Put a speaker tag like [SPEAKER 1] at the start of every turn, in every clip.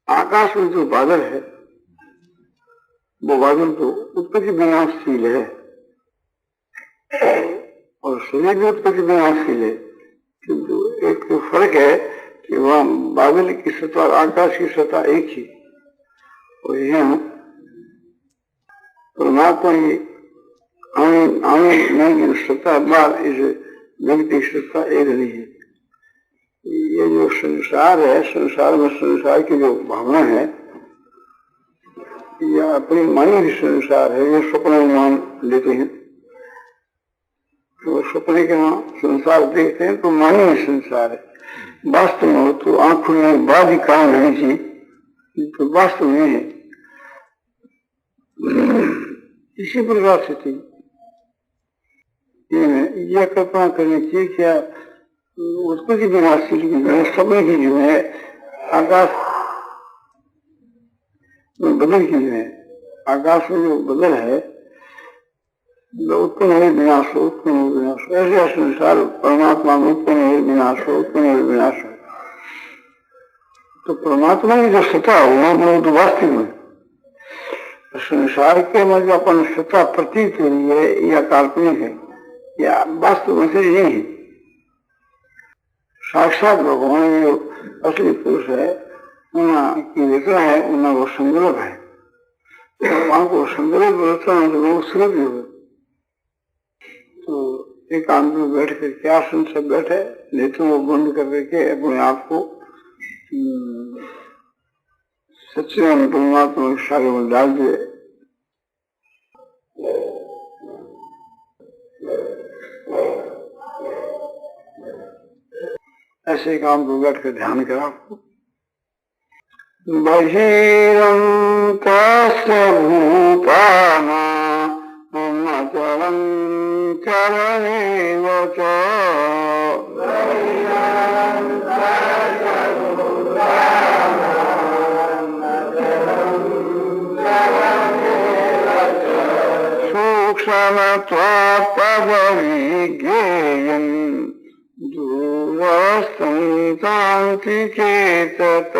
[SPEAKER 1] आकाश में जो बादल है वो बादल तो उत्पत्ति विनाशशील है और शरीर भी उत्पत्ति विनाशशील है, किंतु एक तो फर्क है कि वहाँ बादल की सत्ता और आकाश की सत्ता एक ही, और यहाँ परमात्मा की आने की सत्ता बार इस व्यक्ति की सत्ता एक नहीं है। ये जो संसार है, संसार में संसार की जो भावना है या अपनी मानी भी संसार है, ये स्वप्न मान लेते हैं, तो स्वप्न के वहां संसार देखते हैं तो मानी ही संसार है। वास्तव में तो आंखों में बाधी काम है जी, तो वास्तव में है। इसी प्रकार से थी यह कल्पना करनी चाहिए क्या उत्पत्ति विनाशशील की जो है, समय की जो है आकाश बदल की जो है, आकाश में जो बदल है उत्पन्न है विनाश हो, उत्पन्न है विनाश हो, ऐसे संसार परमात्मा में उत्पन्न है विनाश हो, उत्पन्न है विनाश हो। तो परमात्मा की जो सत्ता है वो तो वास्तविक है। संसार के में जो अपन सत्ता प्रतीत हो रही है या काल्पनिक है या वास्तव में से नहीं है। साक्षात भगवान जो असली पुरुष है उनकी रचना है, उनका वो संकल्प है, वहां को संकल्प रचना वो सुलभ होगा। तो एकांत में बैठ करके आसन से बैठे, नेत्रों को बंद कर करके अपने आप को सच्चे परमात्मा के सागर में डाल दिए। ऐसे काम को बैठ कर ध्यान करा। बहिरं तस्य भूताना चरण चरणेव च सूक्ष्मत्वात् तद्विज्ञेयम् दूरस्थं शान्ति चेतत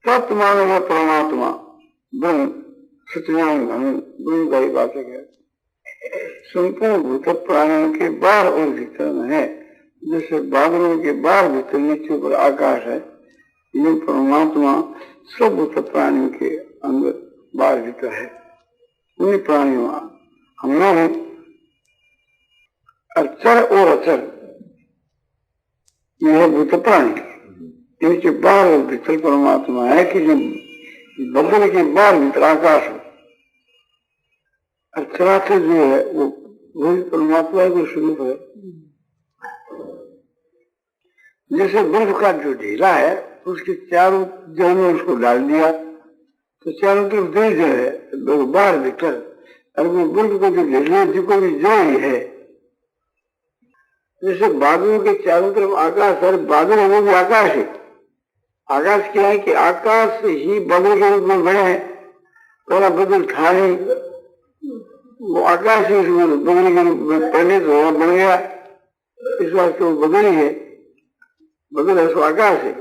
[SPEAKER 1] तत्व मानेगा परमात्मा ब्रह्म सत्यनारायण धन ब्रह्म का ही वाचक है। संपूर्ण भूत प्राणियों के बाहर और भीतर में है, जैसे बादलों के बाहर भीतर नीचे ऊपर आकाश है, ये परमात्मा सब भूत प्राणियों के अंदर बाहर भीतर है। उन्हीं प्राणियों हम लोग हैं अचर और अचर, यह भूत प्राणी, इनके बाहर और भीतर परमात्मा है कि जो बदल के बाहर भीतर आकाश हो। अचराचर जो है वो वही परमात्मा का स्वरूप है। जैसे बर्फ का जो ढीला है उसके चारों जड़ में उसको डाल दिया तो चारों तरफ दो जड़ है, बाहर भीतर, और वो बर्फ का जो ढीला जिसको भी जड़ ही है। जैसे बादलों के चारों तरफ आकाश है, बादल है वो भी आकाश है। आकाश क्या है कि आकाश ही बादल के रूप में बने हैं, पहला बदल था नहीं, वो आकाश ही उसमें बदल के रूप में पहले तो बन गया, इस वास्ते वो बदल ही है, बदल है सो आकाश है।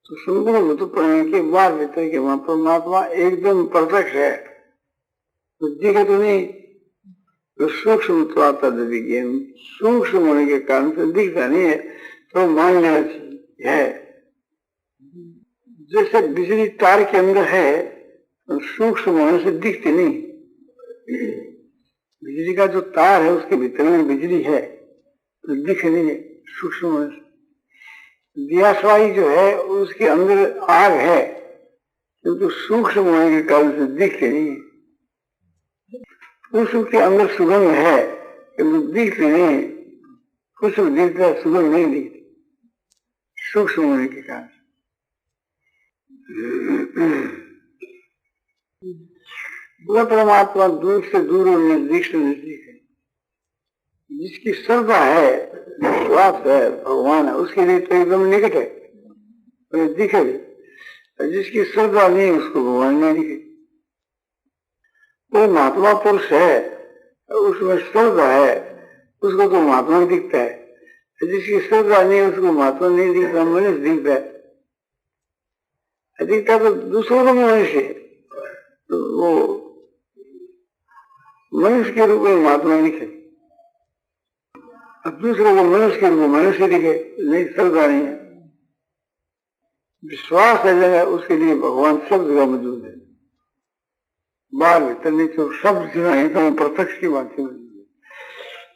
[SPEAKER 1] तो संपूर्ण भूत प्राणी के बाहर भीतर के वहां परमात्मा एकदम परफेक्ट है, तो दिखे तो नहीं, तो सूक्ष्म तो आता विज्ञान, सूक्ष्म होने के कारण से दिखता नहीं है, तो मान लेना चाहिए है। जैसे बिजली तार के अंदर है तो सूक्ष्म होने से दिखती नहीं, बिजली का जो तार है उसके भीतर में बिजली है तो दिख नहीं है सूक्ष्म होने से। दियासवाई जो है उसके अंदर आग है किंतु सूक्ष्म होने के कारण से दिखते नहीं है। उसके अंदर सुगंध है किंतु दिखते नहीं, कुछ दिखता सुगंध नहीं दिखती सूक्ष्म होने के कारण। वह परमात्मा दूर से दूर और नजदीक से नजदीक है। जिसकी श्रद्धा है, विश्वास है, भगवान है, उसके लिए तो एकदम निकट है, तो दिखे भी। जिसकी श्रद्धा नहीं उसको भगवान नहीं दिखे। वो महात्मा पुरुष है, उसमें श्रद्धा है, उसको तो महात्मा दिखता है। जिसकी श्रद्धा नहीं उसको महात्मा नहीं दिखता, मनुष्य दिखता है। दिखता तो दूसरों को मनुष्य, तो वो मनुष्य के रूप में महात्मा दिखे, अब दूसरों को मनुष्य के रूप में मनुष्य दिखे, नहीं श्रद्धा नहीं है। विश्वास है जगह, उसके लिए भगवान सब जगह मौजूद है, बाहर भीतर नीचे सब जगह, तो प्रत्यक्ष की बात है।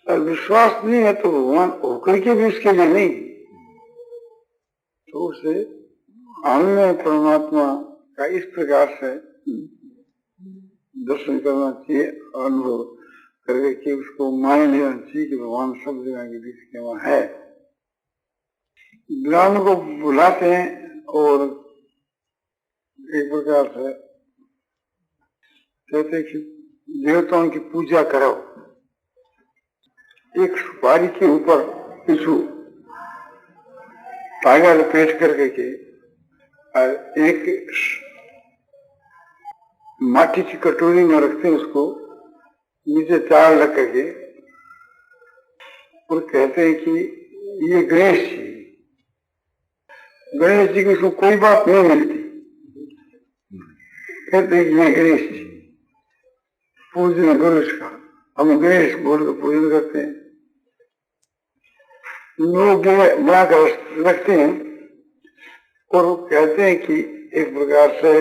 [SPEAKER 1] और विश्वास नहीं है तो भगवान होकर के भी उसके लिए नहीं, तो उसे हमने परमात्मा का इस प्रकार से दर्शन करना चाहिए, अनुभव करके कि उसको मान लेना चाहिए कि भगवान सब जगह के बीच के वहां है। ज्ञान को बुलाते हैं और एक प्रकार से कहते हैं कि देवताओं की पूजा करो। एक सुपारी के ऊपर पीछू धागा लपेट करके के और एक माटी की कटोरी में रखते हैं, उसको नीचे चार रख करके और कहते हैं कि ये गणेश जी, गणेश जी की उसको कोई बात नहीं मिलती, कहते हैं कि ये गणेश जी पूजन करो इसका, हम गणेश बोल कर पूजन करते हैं। लोग बनाकर रखते हैं और वो कहते हैं कि एक प्रकार से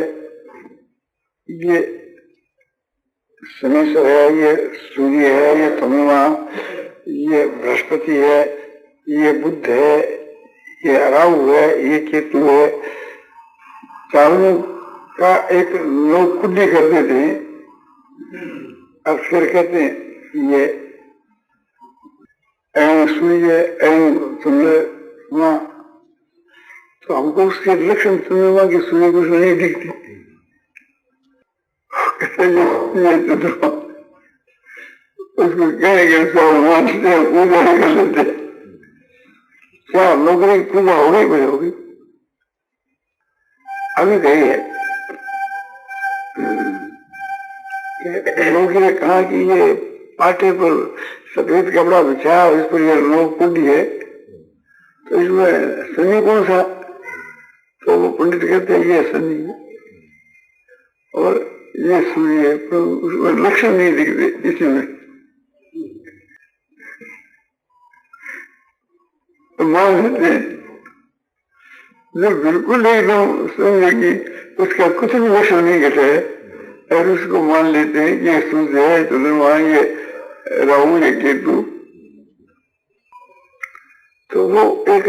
[SPEAKER 1] ये शनेश्वर है, ये सूर्य है, ये चंद्रमा, ये बृहस्पति है, ये बुध है, ये राहु है, ये केतु है, चारों का एक लोग कुंडी कर देते हैं और फिर कहते हैं ये सूर्य चंद्रमा, तो हमको उसके लक्षण चंद्रमा के सूर्य को नहीं दिखते, उसको कहेंगे मानते हैं, पूजा नहीं कर लेते, क्या नौकरी की पूजा हो गई बड़ी होगी। अभी कही है लोगों ने कहा कि ये पाटे पर सफेद कपड़ा बिछाया, इस पर ये लोग कुंडी है, तो इसमें शनि कौन सा, तो वो पंडित कहते हैं ये शनि है और ये सूर्य है, तो उसमें लक्षण नहीं दिखते इसमें। तो मान लेते हैं जब बिल्कुल एकदम समझे कि उसका कुछ भी लक्षण नहीं घटे है और उसको मान लेते हैं कि ये सूर्य है, चंद्रमा, ये राहु, ये केतु, तो वो एक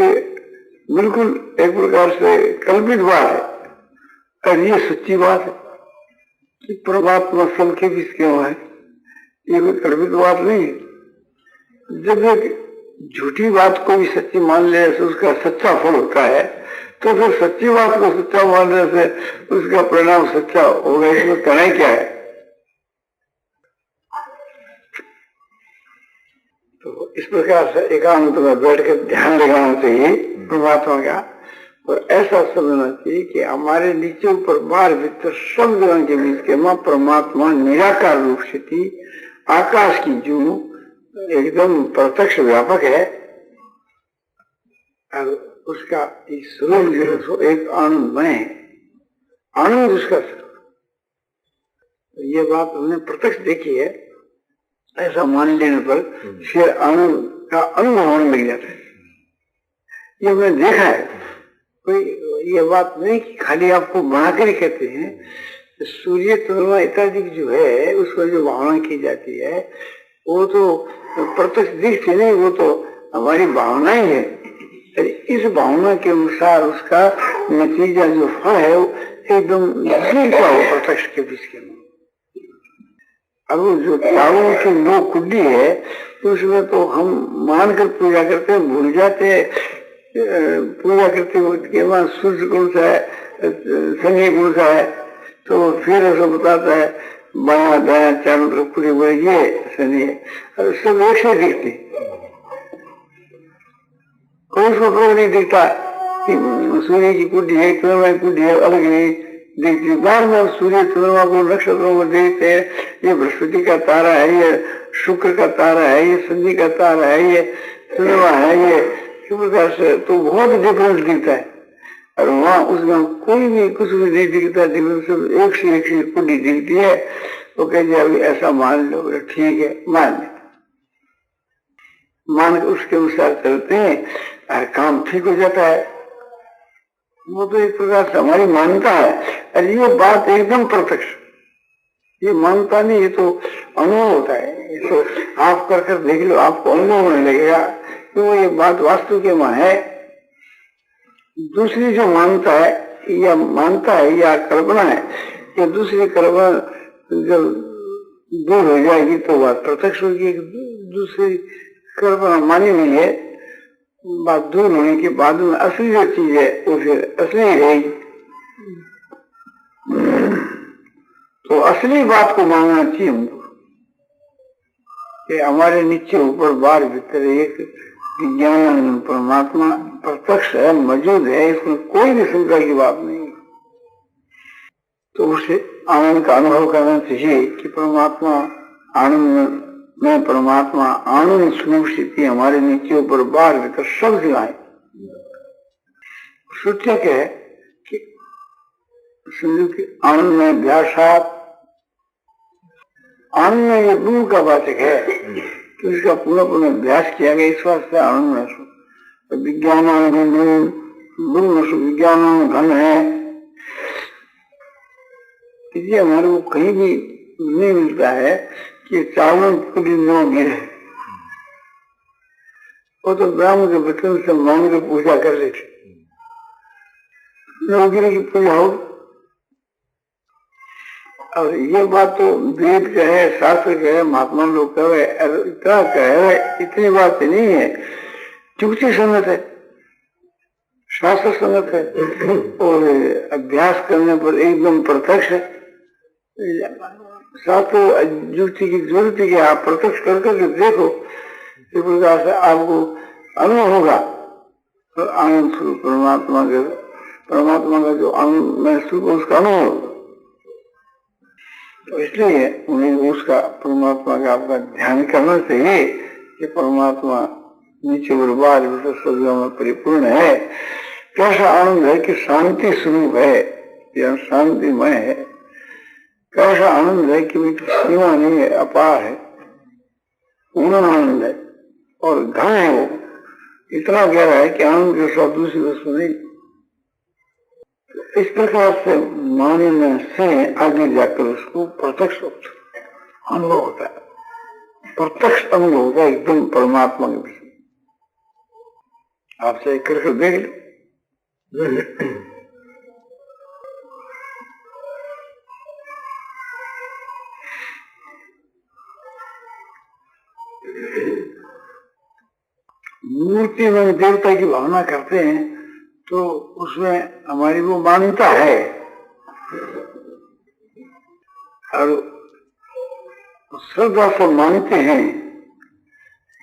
[SPEAKER 1] बिल्कुल एक प्रकार से कल्पित बात है और ये सच्ची बात है कि परमात्मा सबके बीच क्यों है, ये कोई कल्पित बात नहीं है। जब एक झूठी बात को भी सच्ची मान ले तो उसका सच्चा फल होता है, तो फिर सच्ची बात को सच्चा मानने से उसका परिणाम सच्चा होगा, इसमें कहना क्या है। तो इस प्रकार से एकांत में बैठ कर ध्यान लगाना चाहिए परमात्मा का, और ऐसा समझना चाहिए कि हमारे नीचे ऊपर बाहर भीतर सब जगह के बीच के मां परमात्मा निराकार रूप से थी, आकाश की जो एकदम प्रत्यक्ष व्यापक है और उसका स्वरूप जो एक आनंदमय है, आनंद उसका स्वरूप। ये बात हमने प्रत्यक्ष देखी है, ऐसा मान लेने पर फिर आनंद का अनुभव होने लग जाता है। ये हमने देखा है, कोई ये बात नहीं कि खाली आपको बनाकर ही कहते हैं। सूर्य चंद्रमा इत्यादि जो है उसको जो भावना की जाती है वो तो प्रत्यक्ष दिखती नहीं, वो तो हमारी भावना ही है। इस भावना के अनुसार उसका नतीजा जो फल है वो एकदम दिखता हो प्रत्यक्ष के बीच के। अब जो चारों की नो कुंडी है तो उसमें तो हम मानकर पूजा करते हैं, भूल जाते हैं पूजा करते हुए वहां सूर्य कौन सा है, शनि कौन सा है, तो फिर ऐसा बताता है बाया दाया चारों तरफ पूरी बोले ये शनि है, और सब एक से दिखती, कोई उसको नहीं दिखता कि सूर्य की कुंडी है, चंद्रमा की कुंडी है, अलग नहीं देखते बार बार सूर्य चंद्रमा को नक्षत्रों को देखते हैं, ये बृहस्पति का तारा है, ये शुक्र का तारा है, ये शनि का तारा है, ये चंद्रमा है, ये किस प्रकार से तो बहुत डिफरेंस दिखता है। और वहाँ उसमें कोई भी कुछ भी नहीं दिखता, डिफरेंस एक से कुंडी दिखती है। तो कहते अभी ऐसा मान लो, ठीक है मान के उसके अनुसार चलते हैं और काम ठीक हो जाता है। वो तो एक प्रकार से हमारी मान्यता है। और ये बात एकदम प्रत्यक्ष, ये मानता नहीं, ये तो अनुभव होता है। ये तो आप कर देख लो, आपको अनुभव होने लगेगा कि वो ये बात वास्तव के वहां है। दूसरी जो मानता है या कल्पना है, ये दूसरी कल्पना जब दूर हो जाएगी तो बात प्रत्यक्ष होगी। दूसरी कल्पना मानी नहीं है, बात दूर होने के बाद में असली जो चीज है वो फिर असली रहेगी। तो असली बात को मानना चाहिए हमको कि हमारे नीचे ऊपर बाहर भीतर एक विज्ञान परमात्मा प्रत्यक्ष है, मौजूद है, इसमें कोई भी शंका की बात नहीं। तो उसे आनंद का अनुभव करना चाहिए कि परमात्मा आनंद में, परमात्मा आनंद स्वरूप स्थिति हमारे नीचे ऊपर बाहर भीतर सब जगह है। सूचक है कि समझो कि आनंद में अभ्यासात, आनंद में ये गुरु का वाचक है कि उसका पूर्ण अभ्यास किया गया, इस वास्ते आनंद में विज्ञान विज्ञान घन है। इसलिए हमारे को कहीं भी नहीं मिलता है कि चावल पूरी नौ गिरे। वो तो ब्राह्मण के बचन से मांग के पूजा कर लेते, नौ गिरे की पूजा हो। और ये बात तो वेद का है, शास्त्र का है, महात्मा लोग का है, इतना का है, इतनी बात नहीं है। चुपची संगत है, शास्त्र संगत है और अभ्यास करने पर एकदम प्रत्यक्ष है। शास्त्र युक्ति की जरूरत है कि आप प्रत्यक्ष करके देखो, इस प्रकार से आपको अनुभव होगा। तो आनंद स्वरूप परमात्मा का जो आनंद में स्वरूप उसका अनुभव होगा। तो इसलिए उन्हें उसका परमात्मा का आपका ध्यान करना चाहिए कि परमात्मा नीचे और बाहर सब में परिपूर्ण है। कैसा आनंद है कि शांति स्वरूप है या शांतिमय है। कैसा आनंद है कि सीमा नहीं है, अपार है, पूर्ण आनंद है और घन है। वो इतना गहरा है कि आनंद के साथ दूसरी वस्तु नहीं। इस प्रकार से मानने से आगे जाकर उसको प्रत्यक्ष अनुभव होता है, प्रत्यक्ष अनुभव होता है एकदम परमात्मा के विषय। आपसे करके देख लो। मूर्ति में देवता की भावना करते हैं तो उसमें हमारी वो मान्यता है और श्रद्धा से मानते हैं।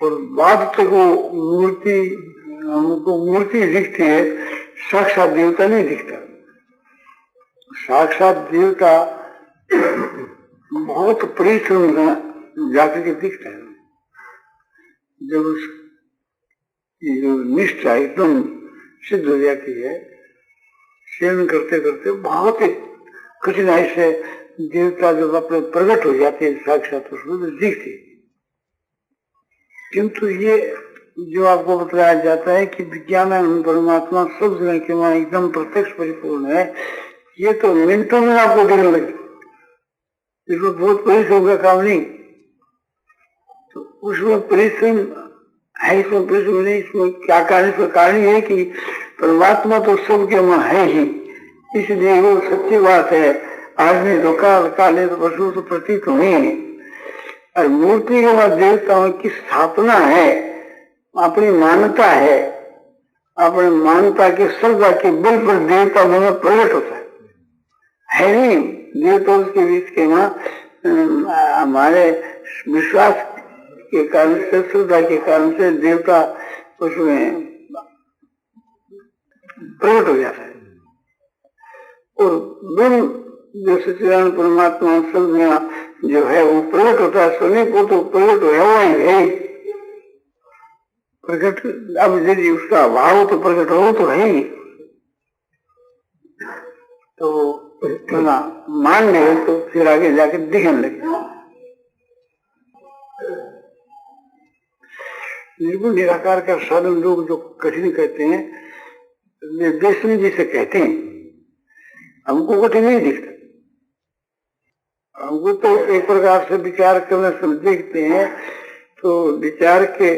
[SPEAKER 1] और बाद तक वो मूर्ति, हमको मूर्ति दिखती है, साक्षात देवता नहीं दिखता। साक्षात देवता बहुत परिश्रम जाकर के दिखता है। जब ये जो निष्ठा एकदम सिद्ध हो जाती है, सेवन करते करते बहुत ही कठिनाई से देवता जब अपने प्रकट हो जाते हैं साक्षात उसमें तो दिखती। किंतु ये जो आपको बताया जाता है कि विज्ञान परमात्मा सब जगह के वहां एकदम प्रत्यक्ष परिपूर्ण है, ये तो मिनटों में आपको दिखने लगे। इसमें बहुत परिश्रम का काम नहीं। तो उसमें परिश्रम है, इसमें परिश्रम नहीं। इसमें क्या कारण? इसका कारण है कि परमात्मा तो सबके वहां है ही, इसलिए वो सच्ची बात है। आज नहीं तो काल, काले तो पशु तो प्रतीत हुए हैं। और मूर्ति के बाद देवताओं की स्थापना है, अपनी मान्यता है, अपनी मान्यता की श्रद्धा के बल पर देवता में प्रकट होता है नहीं। देवता उसके बीच के वहां हमारे विश्वास के कारण से, श्रद्धा के कारण से देवता उसमें प्रकट हो जाता है। और ब्रह्म जो सच्चिदानंद परमात्मा सब जो है वो प्रकट होता है, सोने को तो प्रकट हुआ ही है। प्रकट अब यदि उसका अभाव तो प्रकट हो तो है ही, तो मान ले तो फिर आगे जाके दिखने लगे। निर्गुण निराकार का साधन लोग जो कठिन कहते हैं, निर्देशन जिसे कहते हैं, हमको कठिन नहीं दिखता। हमको तो एक प्रकार से विचार करना देखते हैं तो विचार के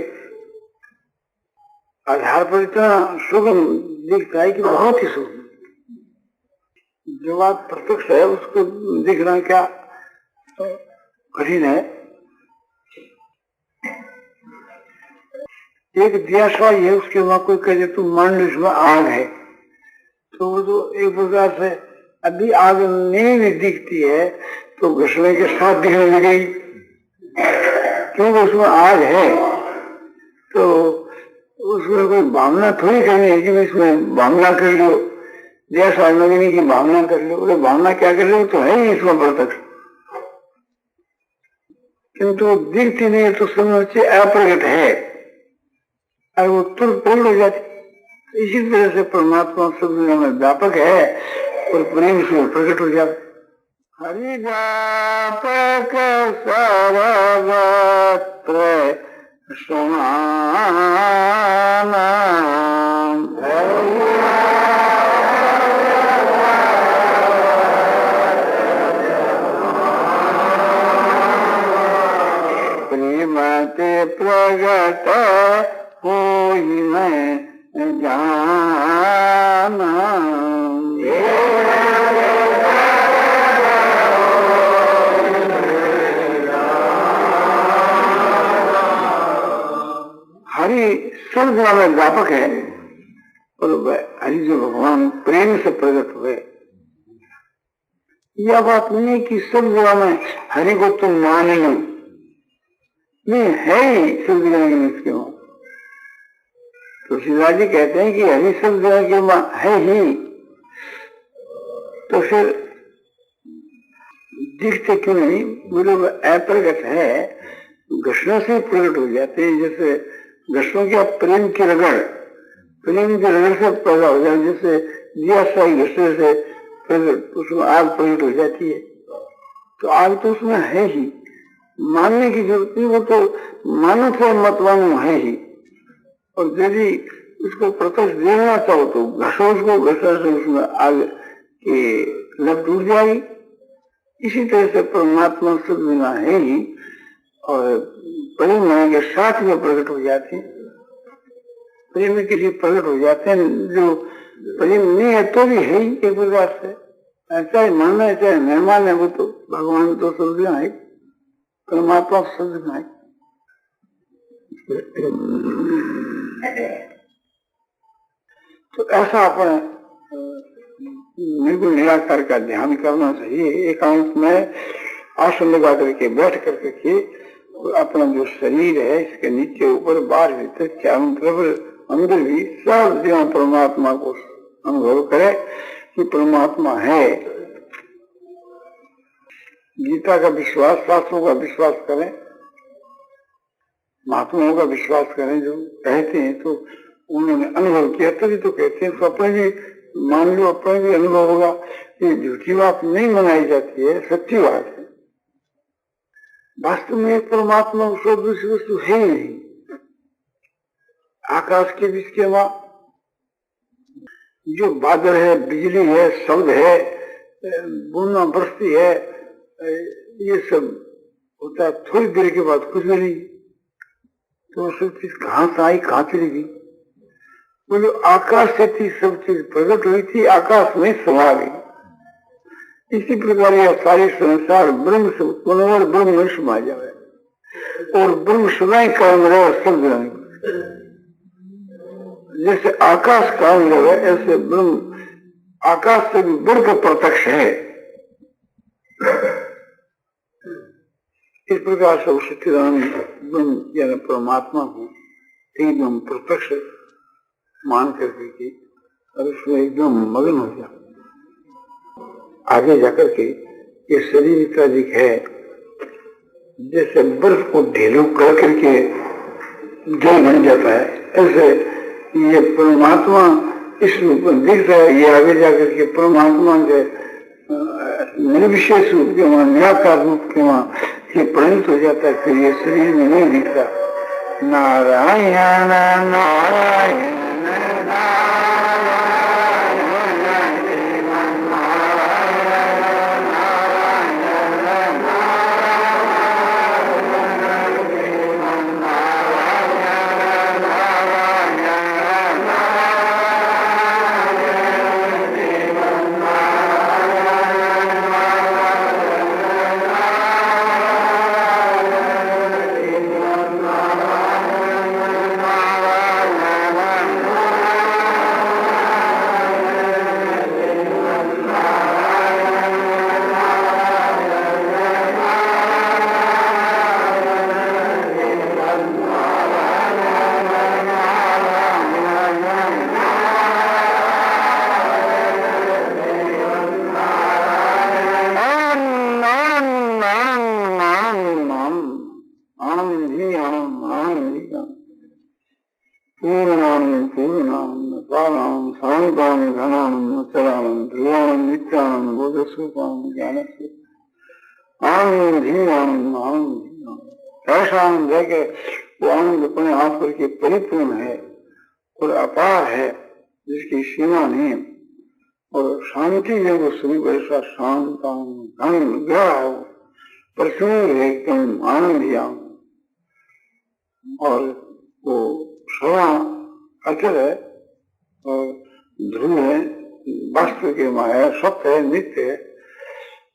[SPEAKER 1] आधार पर इतना सुगम दिखता है कि बहुत ही सुगम। जो बात प्रत्यक्ष है उसको दिखना क्या कठिन है। एक दिया सवाई है, उसके वहां कोई कहे तुम मान लो इसमें आग है, तो वो तो एक प्रकार से अभी आग नहीं दिखती है तो घुसने के साथ दिखने लगेगी, क्योंकि उसमें आग है। तो उसमें कोई भावना थोड़ी करनी है कि इसमें भावना कर लो, जैसा लगने की भावना कर लो। अरे भावना क्या कर लो तो है ही इसमें प्रत्यक्ष, किंतु दिखती नहीं तो समझ अप्रगट है और वो तुरंत पूर्ण हो जाती। इसी तरह से परमात्मा सब में व्यापक है और प्रेम से प्रकट हो जाता। हरि व्यापक सर्वत्र समाना, प्रेमते प्रगट होई मैं जाना। हरि सब जगह में व्यापक है और हरि जो भगवान प्रेम से प्रकट हुए, यह बात नहीं है कि सब जगह में हरि को तुम मान लो, नहीं है ही सब जगह में इसके वहां। तुलसीदास जी कहते हैं कि हरि सब जगह के वहां है ही, तो फिर दिखते क्यों नहीं? बोले अप्रगट है, घटना से प्रकट हो जाते हैं। जैसे घटना क्या प्रेम की रगड़, प्रेम की रगड़ से पैदा हो जाए, जैसे दिया साई घटने से उसमें आग प्रकट हो जाती है, तो आग तो उसमें है ही, मानने की जरूरत नहीं, वो तो मानो से मत मानो है ही। और यदि उसको प्रत्यक्ष देखना चाहो तो घसो उसको, घसा से उसमें आग की लप टूट जाएगी। इसी तरह से परमात्मा शुद्ध बिना है ही और प्रेम के साथ में प्रकट हो जाते हैं, प्रेम के लिए प्रकट हो जाते हैं। जो प्रेम नहीं है तो भी है ही एक प्रकार से, चाहे मानना है चाहे नहीं माने, वो तो भगवान तो शुद्ध है, परमात्मा शुद्ध है। तो ऐसा अपने निर्गुण निराकार का ध्यान करना चाहिए। एकांत में आसन लगा करके बैठ करके के अपना जो शरीर है इसके नीचे ऊपर बाहर भीतर चारों तरफ अंदर भी सब जगह परमात्मा को अनुभव करे कि परमात्मा है। गीता का विश्वास, शास्त्रों का विश्वास करें, महात्माओं का विश्वास करें, जो कहते हैं तो उन्होंने अनुभव किया तभी तो कहते हैं। तो अपने भी मान लो, अपने भी अनुभव होगा। ये झूठी बात नहीं मनाई जाती है, सच्ची बात है। वास्तव में एक परमात्मा उसको दूसरी वस्तु है ही नहीं। आकाश के बीच के वहां जो बादल है, बिजली है, शब्द है, बूंदा बरसती है, ये सब होता है, थोड़ी देर के बाद कुछ भी नहीं। तो सब चीज कहां से आई, कहां चली गई? वो जो आकाश से थी सब चीज प्रकट हुई थी, आकाश में समा गई। इसी प्रकार यह सारे संसार ब्रह्म से उत्पन्न और ब्रह्म में समा जाए और ब्रह्म सदा ही कायम रहे और सब जगह। जैसे आकाश कायम रहे ऐसे ब्रह्म आकाश से भी बढ़कर प्रत्यक्ष है। इस प्रकार से सच्चिदानंद ब्रह्म यानी परमात्मा को एकदम प्रत्यक्ष मान करके और उसमें एकदम मगन हो जाए। आगे जाकर के ये शरीर का जो है जैसे बर्फ को ढेलू कर करके जल बन जाता है, ऐसे ये परमात्मा इस रूप में दिख रहा है। ये आगे जाकर के परमात्मा के निर्विशेष रूप के वहां, निराकार रूप के वहां ये परिणत हो जाता है। फिर ये शरीर में नहीं दिखता। नारायण नारायण ऐसा आनंद है कि वो आनंद अपने आप करके परिपूर्ण है और अपार है, जिसकी सीमा नहीं। और शांति जब वो स्वरूप ऐसा शांत घन गया हो, प्रसन्न है, एकदम आनंद ही आनंद। और वो सदा अचल है और ध्रुव है, वास्तव के माया सत्य है, नित्य है।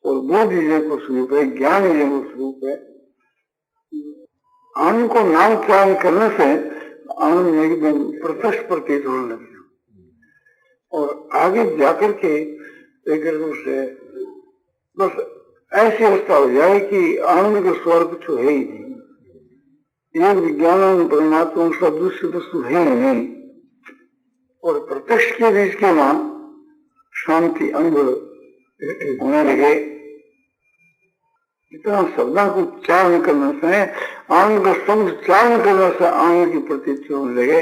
[SPEAKER 1] और बोध ही जब स्वरूप है, ज्ञान ही जब स्वरूप है। आनंद को नाम त्याग करने से आनंद एकदम प्रत्यक्ष प्रतीत होने लगे और आगे जाकर के एक रूप से बस ऐसी अवस्था हो जाए कि आनंद का स्वर्ग तो है ही नहीं। ये विज्ञान परमात्मा सदृश वस्तु है ही नहीं। और प्रत्यक्ष के बीच के वहां शांति अनुभव होने लगे। इतना शब्दों को उच्चारण करने से, आनंद का शब्द उच्चारण करने से आनंद की प्रतीति होने लगे।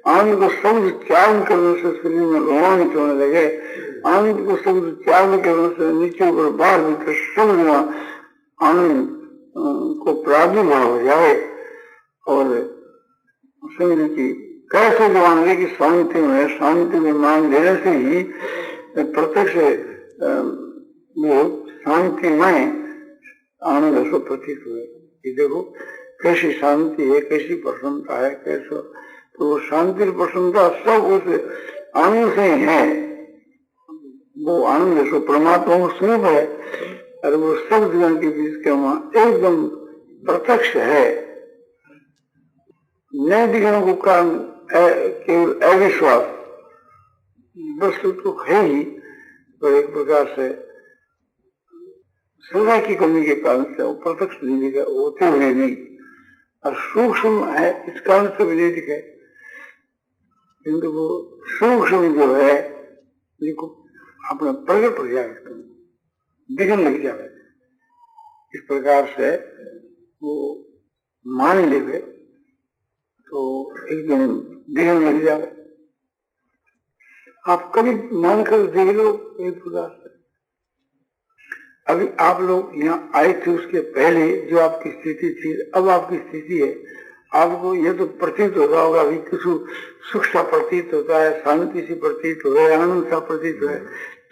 [SPEAKER 1] आनंद को शब्द उच्चारण करने से शरीर में रोमांच होने लगे। आनंद को शब्द उच्चारण करने से नीचे ऊपर बाहर भीतर सब आनंद को प्रादुर्भाव हो जाए। और समझ की कैसे जवान है कि शांति में, शांति में मान देने से ही प्रत्यक्ष वो शांतिमय आनंद ऐसा प्रतीत हुए कि देखो कैसी शांति है, कैसी प्रसन्नता है, कैसा। तो वो शांति प्रसन्नता सब उस आनंद से ही है। वो आनंद ऐसा परमात्मा को स्वरूप है और वो सब जीवन के बीच के वहां एकदम प्रत्यक्ष है। नए दिखने को कारण केवल अविश्वास वस्तु तो है ही, तो एक प्रकार से श्रद्धा की कमी के कारण से वो प्रत्यक्ष नहीं दिखे, होते हुए नहीं। और सूक्ष्म है इस कारण से भी नहीं दिखे, किंतु वो सूक्ष्म जो है जिनको अपना प्रकट हो जाए, दिखने लग जाए। इस प्रकार से वो मान ले तो एकदम दिखने लग जाए। आप कभी मानकर देख लो एक प्रकार से। अभी आप लोग यहाँ आए थे, उसके पहले जो आपकी स्थिति थी, अब आपकी स्थिति है। आपको ये तो प्रतीत होता होगा, अभी कुछ सुख सा प्रतीत होता है, शांति सी प्रतीत हो है, आनंद सा प्रतीत हो है।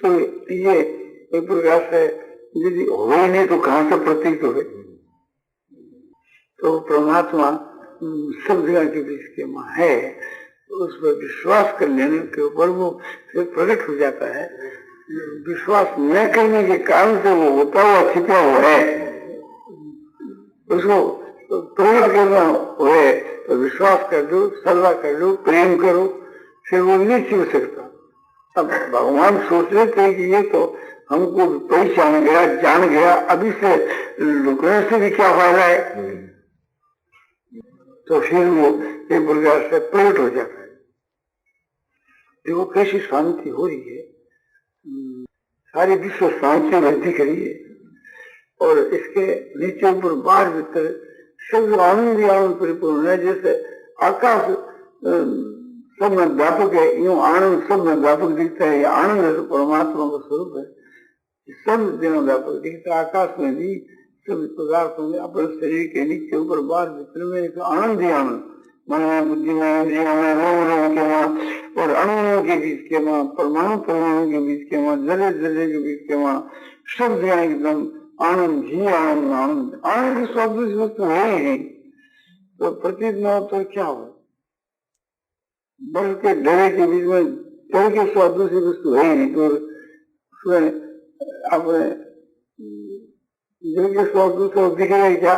[SPEAKER 1] तो ये एक प्रकार से यदि हो नहीं तो कहाँ से प्रतीत हो? तो परमात्मा सब जगह के बीच के मां है, उस पर विश्वास कर लेने के ऊपर वो फिर प्रकट हो जाता है। विश्वास न करने के कारण से वो होता हुआ छिपा हुआ है, उसको प्रकट करना है तो विश्वास कर दो, श्रद्धा कर दो, प्रेम करो, फिर वो नहीं छिप सकता। अब भगवान सोच रहे थे कि ये तो हमको पहचान गया, जान गया, अभी से लुकने से भी क्या फायदा है। तो फिर वो एक प्रकार से प्रकट हो जाता है। देखो कैसी शांति हो रही है। सारी विश्व शांति में दिख रही है और इसके नीचे ऊपर बाहर भीतर सब आनंद ही आनंद परिपूर्ण है। जैसे आकाश सब में व्यापक है, यूं आनंद सब में व्यापक दिखता है। ये आनंद है तो परमात्मा का स्वरूप है, सब दिनों व्यापक दिखता है। आकाश में भी सभी पदार्थों में अपने शरीर के नीचे ऊपर बाहर भीतर में एक आनंद ही आनंद, मन में, बुद्धि में, इंद्रियों में, रोग के मां और अणुओं के बीच के मां, परमाणु परमाणु के बीच के मां, जर्रे जर्रे के बीच के मां, सब जगह एकदम आनंद ही आनंद। आनंद आनंद की स्वादिष्ट वस्तु है ही नहीं, तो प्रतीत न हो तो क्या हो? बर्फ के ढेरे के बीच में जल के स्वादिष्ट वस्तु है ही नहीं, तो उसमें अपने जल के स्वादिष्ट दिख रहे क्या?